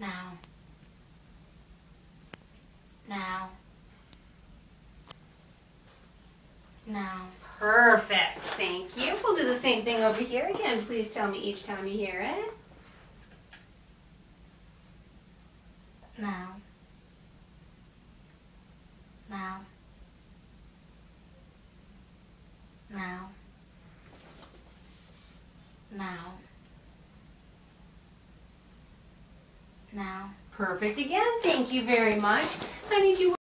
Now. Now. Now. Perfect. Thank you. We'll do the same thing over here. Again, please tell me each time you hear it. Now. Now. Now. Now. Now. Perfect again. Thank you very much. I need you